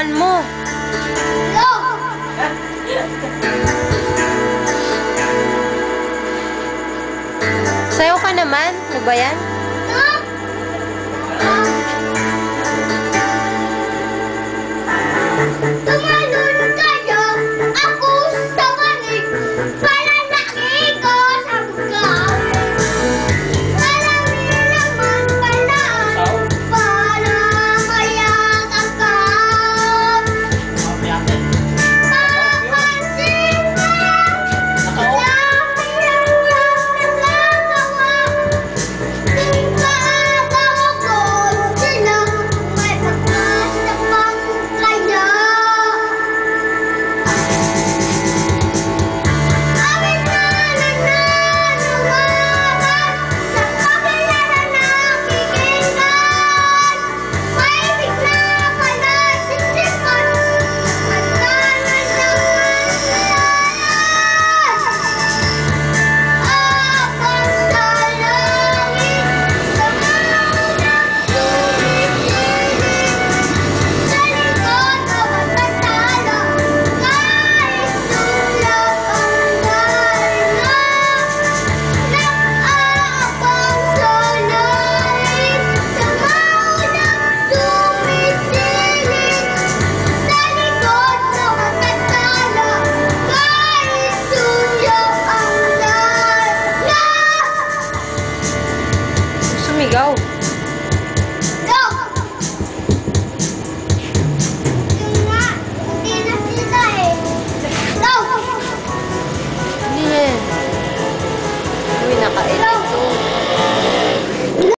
sayawan mo. Go! Sayaw ka naman. Ano ba yan? Tumalun kayo, ako sa manig, para nakiko sa bugawin. Marami naman pala, para mayakap ka. Papansin mo, dami ang nagagawa. Kung makakakos sila, may pagkasa pang kaya. Awit na nananawagan sa kabila na nakikinggan. Maibig na panasiksipan, pagkanan ng abang sa langit, sa maunang sumisilip. Sa likod na magkasala, kahit sulap ang dahilan. Nag-aabang sa langit, sa maunang sumisilip. Sa likod na magkasala, kahit sulap ang dahilan. Sumigaw. Go! Yung nga, hindi na sila eh. Go! Hindi yan. Uy, nakain. Go!